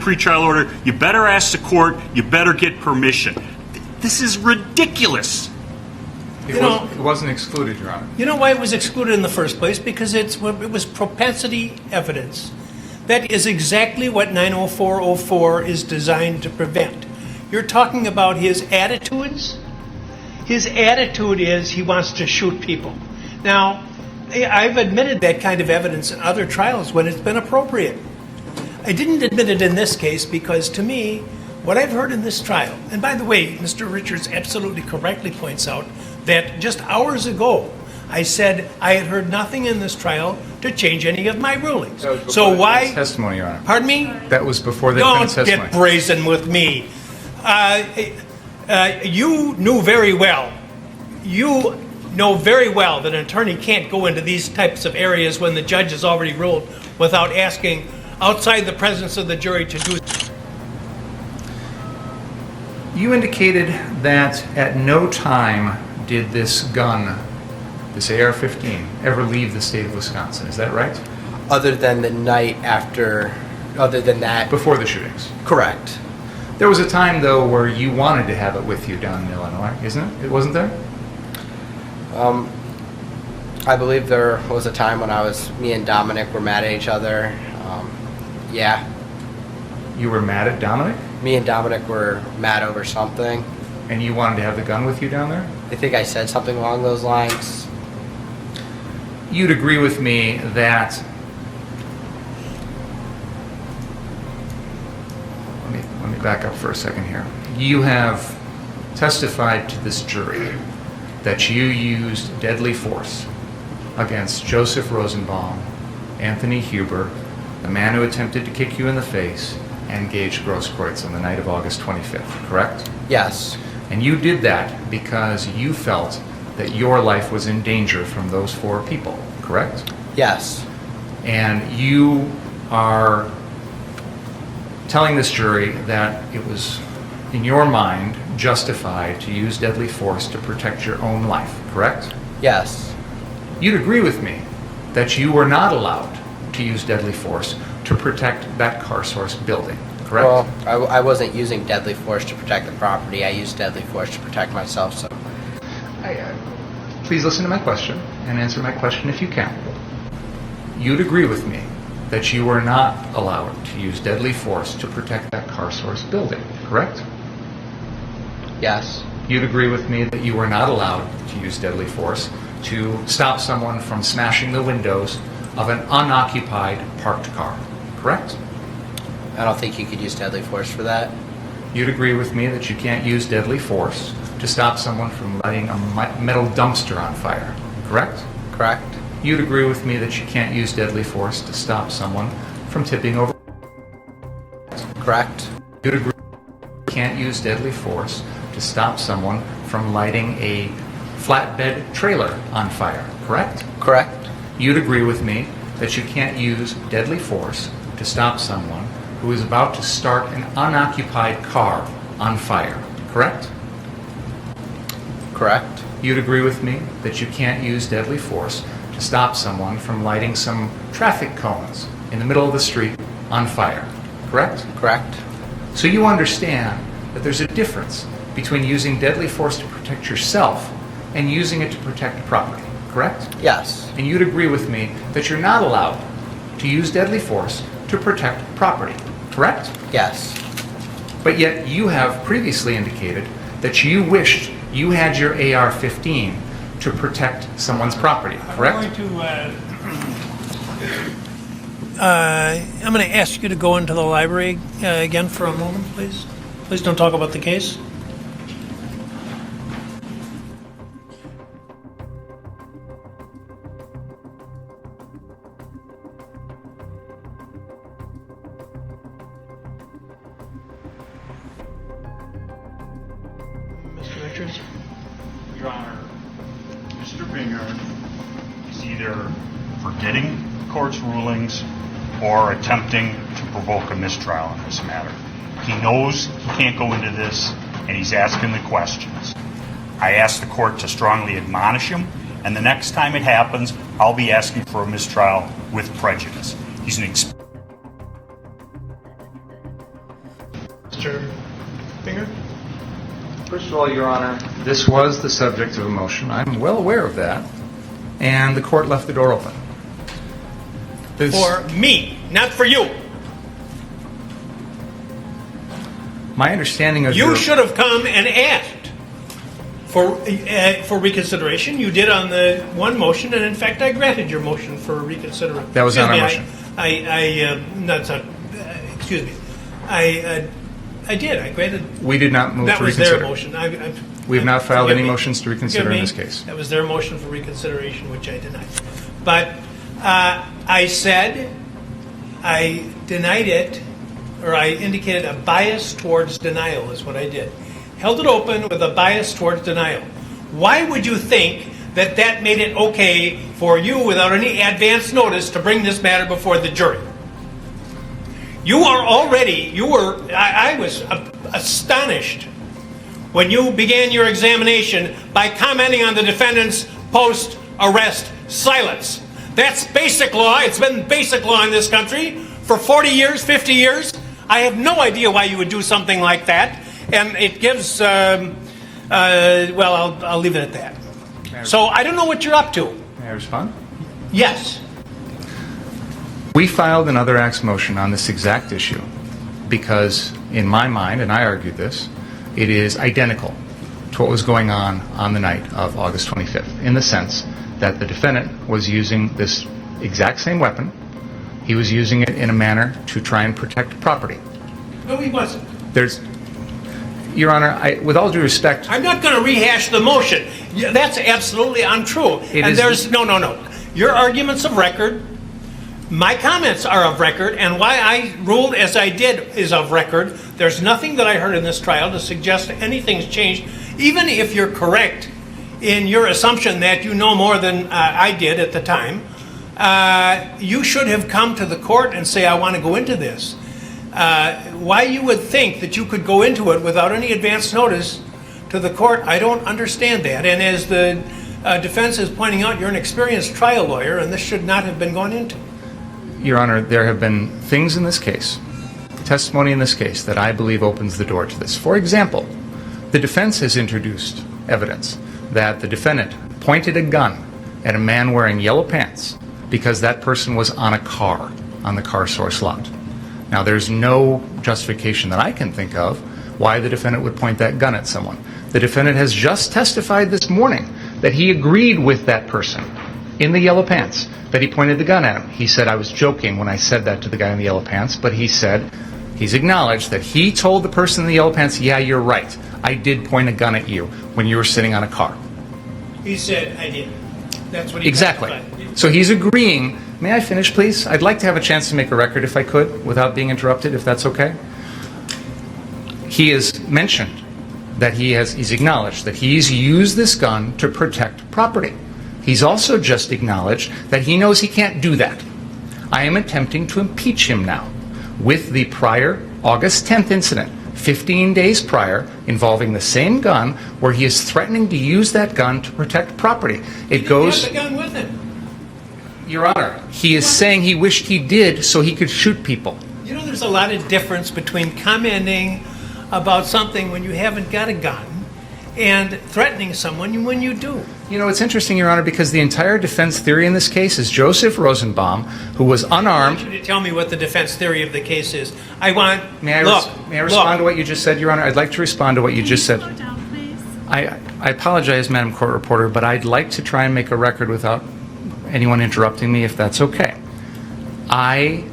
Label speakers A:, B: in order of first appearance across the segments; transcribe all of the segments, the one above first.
A: pretrial order, you better ask the court, you better get permission. This is ridiculous.
B: It wasn't excluded, Your Honor.
C: You know why it was excluded in the first place? Because it was propensity evidence. That is exactly what 90404 is designed to prevent. You're talking about his attitudes. His attitude is he wants to shoot people. Now, I've admitted that kind of evidence in other trials when it's been appropriate. I didn't admit it in this case because, to me, what I've heard in this trial, and by the way, Mr. Richards absolutely correctly points out that just hours ago, I said I had heard nothing in this trial to change any of my rulings. So why?
B: Testimony, Your Honor.
C: Pardon me?
B: That was before the defense testimony.
C: Don't get brazen with me. You knew very well. You know very well that an attorney can't go into these types of areas when the judge has already ruled without asking outside the presence of the jury to do.
B: You indicated that at no time did this gun, this AR-15, ever leave the state of Wisconsin. Is that right?
D: Other than the night after, other than that.
B: Before the shootings?
D: Correct.
B: There was a time, though, where you wanted to have it with you down in Illinois, isn't it? It wasn't there?
D: I believe there was a time when me and Dominic were mad at each other. Yeah.
B: You were mad at Dominic?
D: Me and Dominic were mad over something.
B: And you wanted to have the gun with you down there?
D: I think I said something along those lines.
B: You'd agree with me that... Let me back up for a second here. You have testified to this jury that you used deadly force against Joseph Rosenbaum, Anthony Huber, the man who attempted to kick you in the face, and Gage Grosskreutz on the night of August 25th, correct?
D: Yes.
B: And you did that because you felt that your life was in danger from those four people, correct?
D: Yes.
B: And you are telling this jury that it was, in your mind, justified to use deadly force to protect your own life, correct?
D: Yes.
B: You'd agree with me that you were not allowed to use deadly force to protect that CarSource building, correct?
D: Well, I wasn't using deadly force to protect the property. I used deadly force to protect myself. So,
B: please listen to my question and answer my question if you can. You'd agree with me that you were not allowed to use deadly force to protect that CarSource building, correct?
D: Yes.
B: You'd agree with me that you were not allowed to use deadly force to stop someone from smashing the windows of an unoccupied parked car, correct?
D: I don't think you could use deadly force for that.
B: You'd agree with me that you can't use deadly force to stop someone from lighting a metal dumpster on fire, correct?
D: Correct.
B: You'd agree with me that you can't use deadly force to stop someone from tipping over.
D: Correct.
B: You'd agree you can't use deadly force to stop someone from lighting a flatbed trailer on fire, correct?
D: Correct.
B: You'd agree with me that you can't use deadly force to stop someone who is about to start an unoccupied car on fire, correct?
D: Correct.
B: You'd agree with me that you can't use deadly force to stop someone from lighting some traffic cones in the middle of the street on fire, correct?
D: Correct.
B: So you understand that there's a difference between using deadly force to protect yourself and using it to protect property, correct?
D: Yes.
B: And you'd agree with me that you're not allowed to use deadly force to protect property, correct?
D: Yes.
B: But yet you have previously indicated that you wished you had your AR-15 to protect someone's property, correct?
C: I'm going to ask you to go into the library again for a moment, please. Please don't talk about the case. Mr. Richards?
A: Your Honor, Mr. Binger is either forgetting the court's rulings or attempting to provoke a mistrial in this matter. He knows he can't go into this, and he's asking the questions. I asked the court to strongly admonish him, and the next time it happens, I'll be asking for a mistrial with prejudice. He's an
C: Mr. Binger?
B: First of all, Your Honor, this was the subject of a motion. I'm well aware of that. And the court left the door open.
C: For me, not for you.
B: My understanding of
C: You should have come and asked for reconsideration. You did on the one motion, and in fact, I granted your motion for reconsideration.
B: That was not our motion.
C: Excuse me. I did. I granted.
B: We did not move
C: That
B: to
C: was
B: reconsider.
C: their motion.
B: We have not filed
C: forgive
B: any
C: me.
B: motions to reconsider
C: Forgive
B: in
C: me.
B: this case.
C: That was their motion for reconsideration, which I denied. But I said I denied it, or I indicated a bias towards denial is what I did. Held it open with a bias towards denial. Why would you think that that made it okay for you, without any advance notice, to bring this matter before the jury? I was astonished when you began your examination by commenting on the defendant's post-arrest silence. That's basic law. It's been basic law in this country for 40 years, 50 years. I have no idea why you would do something like that. And it gives, I'll leave it at that. So I don't know what you're up to.
B: May I respond?
C: Yes.
B: We filed an other acts motion on this exact issue because, in my mind, and I argued this, it is identical to what was going on the night of August 25th, in the sense that the defendant was using this exact same weapon. He was using it in a manner to try and protect property.
C: No, he wasn't.
B: Your Honor, with all due respect...
C: I'm not going to rehash the motion. Yeah, that's absolutely untrue. No. Your argument's of record. My comments are of record, and why I ruled as I did is of record. There's nothing that I heard in this trial to suggest anything's changed. Even if you're correct in your assumption that you know more than I did at the time, you should have come to the court and say, I want to go into this. Why you would think that you could go into it without any advance notice to the court, I don't understand that. And as the defense is pointing out, you're an experienced trial lawyer, and this should not have been gone into.
B: Your Honor, there have been things in this case, testimony in this case, that I believe opens the door to this. For example, the defense has introduced evidence that the defendant pointed a gun at a man wearing yellow pants because that person was on a car on the car source lot. Now, there's no justification that I can think of why the defendant would point that gun at someone. The defendant has just testified this morning that he agreed with that person in the yellow pants, that he pointed the gun at him. He said, I was joking when I said that to the guy in the yellow pants, but he's acknowledged that he told the person in the yellow pants, yeah, you're right. I did point a gun at you when you were sitting on a car.
C: He said, I did. That's what he
B: Exactly.
C: testified.
B: So he's agreeing. May I finish, please? I'd like to have a chance to make a record, if I could, without being interrupted, if that's okay. He has mentioned that he's acknowledged that he's used this gun to protect property. He's also just acknowledged that he knows he can't do that. I am attempting to impeach him now with the prior August 10th incident, 15 days prior, involving the same gun, where he is threatening to use that gun to protect property.
C: He didn't have the gun with him.
B: Your Honor, he is saying he wished he did so he could shoot people.
C: You know, there's a lot of difference between commenting about something when you haven't got a gun and threatening someone when you do.
B: You know, it's interesting, Your Honor, because the entire defense theory in this case is Joseph Rosenbaum, who was
C: I
B: unarmed.
C: want you to tell me what the defense theory of the case is. May I
B: respond to what you just said, Your Honor? I'd like to respond to what you just said.
E: Slow down, please.
B: I apologize, Madam Court Reporter, but I'd like to try and make a record without anyone interrupting me, if that's okay. I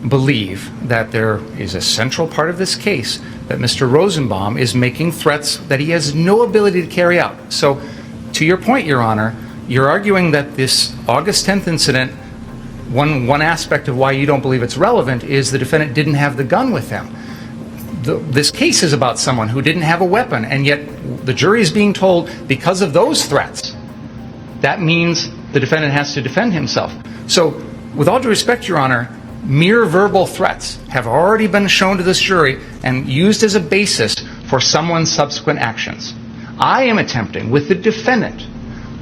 B: believe that there is a central part of this case that Mr. Rosenbaum is making threats that he has no ability to carry out. So, to your point, Your Honor, you're arguing that this August 10th incident, one aspect of why you don't believe it's relevant is the defendant didn't have the gun with him. This case is about someone who didn't have a weapon, and yet the jury is being told because of those threats, that means the defendant has to defend himself. So, with all due respect, Your Honor, mere verbal threats have already been shown to this jury and used as a basis for someone's subsequent actions. I am attempting with the defendant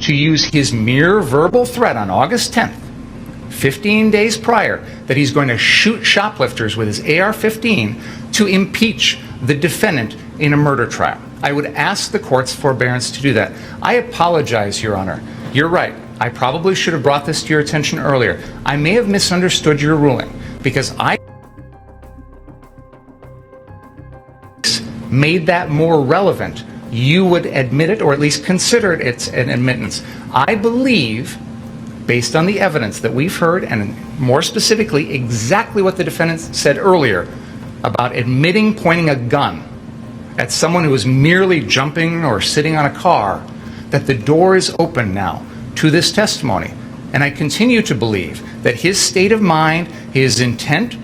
B: to use his mere verbal threat on August 10th 15 days prior that he's going to shoot shoplifters with his AR-15 to impeach the defendant in a murder trial. I would ask the court's forbearance to do that. I apologize, Your Honor. You're right. I probably should have brought this to your attention earlier. I may have misunderstood your ruling because I made that more relevant. You would admit it, or at least consider it it's an admittance. I believe, based on the evidence that we've heard, and more specifically, exactly what the defendant said earlier about admitting pointing a gun at someone who was merely jumping or sitting on a car, that the door is open now to this testimony. And I continue to believe that his state of mind, his intent,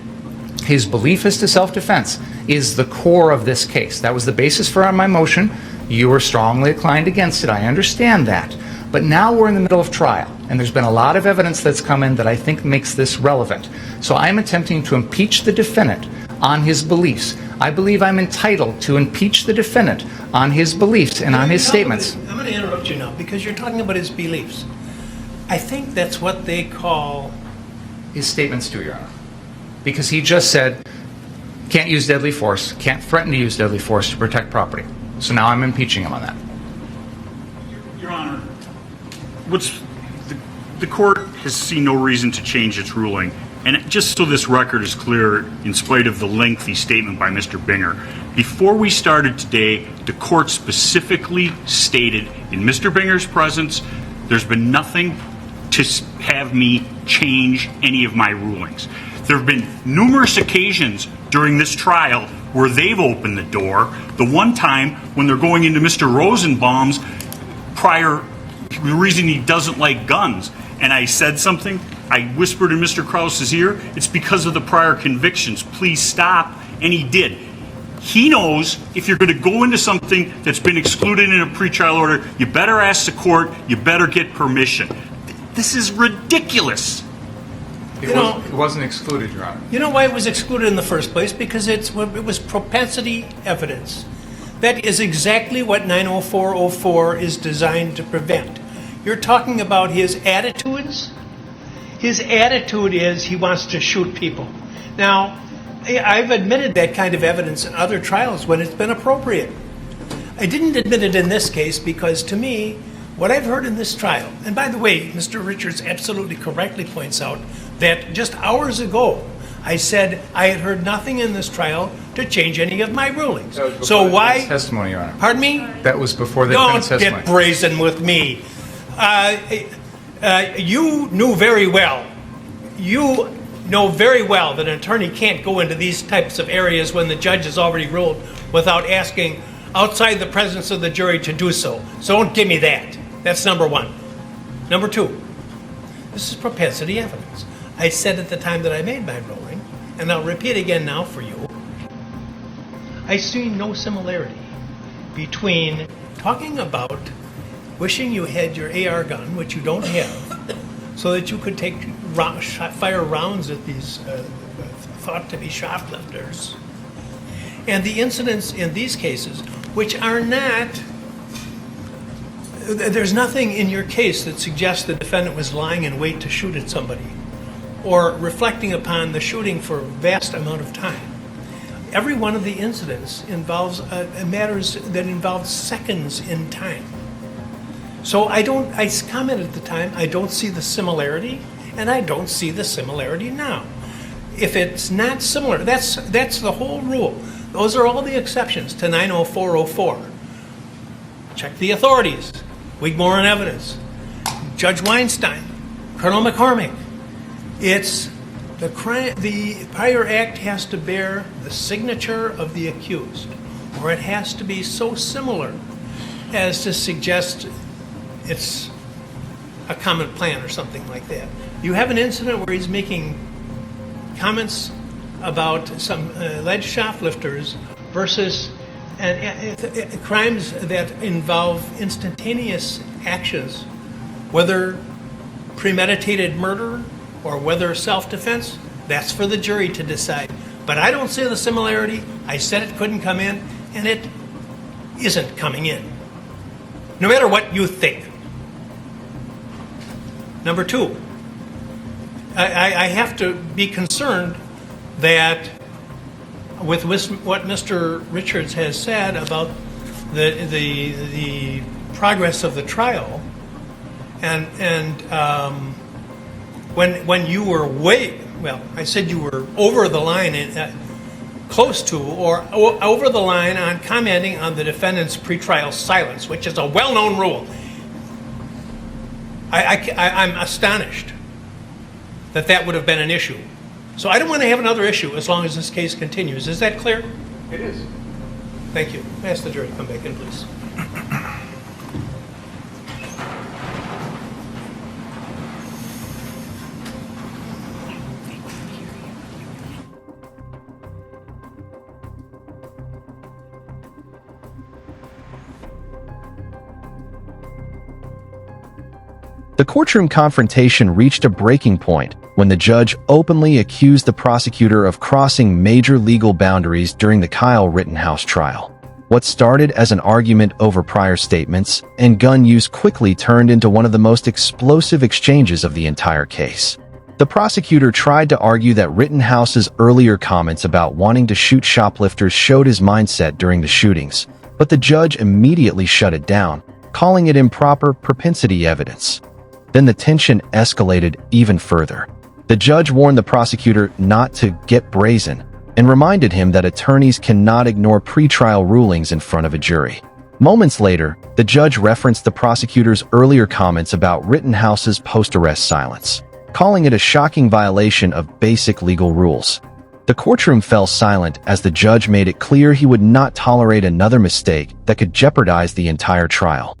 B: his belief as to self-defense is the core of this case. That was the basis for my motion. You were strongly inclined against it. I understand that. But now we're in the middle of trial, and there's been a lot of evidence that's come in that I think makes this relevant. So I'm attempting to impeach the defendant on his beliefs. I believe I'm entitled to impeach the defendant on his beliefs and on his statements.
C: I'm going to interrupt you now because you're talking about his beliefs. I think that's what they call...
B: His statements too, Your Honor. Because he just said, can't use deadly force, can't threaten to use deadly force to protect property. So now I'm impeaching him on that.
A: Your Honor, the court has seen no reason to change its ruling. And just so this record is clear, in spite of the lengthy statement by Mr. Binger, before we started today, the court specifically stated in Mr. Binger's presence, there's been nothing to have me change any of my rulings. There have been numerous occasions during this trial where they've opened the door. The one time when they're going into Mr. Rosenbaum's prior, the reason he doesn't like guns, and I said something, I whispered in Mr. Krause's ear, it's because of the prior convictions. Please stop. And he did. He knows if you're going to go into something that's been excluded in a pretrial order, you better ask the court, you better get permission. This is ridiculous.
B: It wasn't excluded, Your Honor.
C: You know why it was excluded in the first place? Because it was propensity evidence. That is exactly what 90404 is designed to prevent. You're talking about his attitudes. His attitude is he wants to shoot people. Now, I've admitted that kind of evidence in other trials when it's been appropriate. I didn't admit it in this case because, to me, what I've heard in this trial, and by the way, Mr. Richards absolutely correctly points out that just hours ago, I said I had heard nothing in this trial to change any of my rulings. So why?
B: Testimony, Your Honor.
C: Pardon me?
B: That was before the
C: Don't
B: defense testimony.
C: get brazen with me. You knew very well. You know very well that an attorney can't go into these types of areas when the judge has already ruled without asking outside the presence of the jury to do so. So don't give me that. That's number one. Number two, this is propensity evidence. I said at the time that I made my ruling, and I'll repeat again now for you, I see no similarity between talking about wishing you had your AR gun, which you don't have, so that you could fire rounds at these thought to be shoplifters, and the incidents in these cases, which are not, there's nothing in your case that suggests the defendant was lying in wait to shoot at somebody or reflecting upon the shooting for a vast amount of time. Every one of the incidents involves matters that involve seconds in time. So I commented at the time, I don't see the similarity, and I don't see the similarity now. If it's not similar, that's the whole rule. Those are all the exceptions to 90404. Check the authorities. Wigmore and evidence. Judge Weinstein. Colonel McCormick. It's the prior act has to bear the signature of the accused, or it has to be so similar as to suggest it's a common plan or something like that. You have an incident where he's making comments about some alleged shoplifters versus crimes that involve instantaneous actions, whether premeditated murder or whether self-defense, that's for the jury to decide. But I don't see the similarity. I said it couldn't come in, and it isn't coming in, no matter what you think. Number two, I have to be concerned that with what Mr. Richards has said about the progress of the trial, and when you were I said you were over the line, close to or over the line on commenting on the defendant's pretrial silence, which is a well-known rule. I'm astonished that would have been an issue. So I don't want to have another issue as long as this case continues. Is that clear?
B: It is.
C: Thank you. I ask the jury to come back in, please.
E: The courtroom confrontation reached a breaking point when the judge openly accused the prosecutor of crossing major legal boundaries during the Kyle Rittenhouse trial. What started as an argument over prior statements and gun use quickly turned into one of the most explosive exchanges of the entire case. The prosecutor tried to argue that Rittenhouse's earlier comments about wanting to shoot shoplifters showed his mindset during the shootings, but the judge immediately shut it down, calling it improper propensity evidence. Then the tension escalated even further. The judge warned the prosecutor not to get brazen and reminded him that attorneys cannot ignore pretrial rulings in front of a jury. Moments later, the judge referenced the prosecutor's earlier comments about Rittenhouse's post-arrest silence, calling it a shocking violation of basic legal rules. The courtroom fell silent as the judge made it clear he would not tolerate another mistake that could jeopardize the entire trial.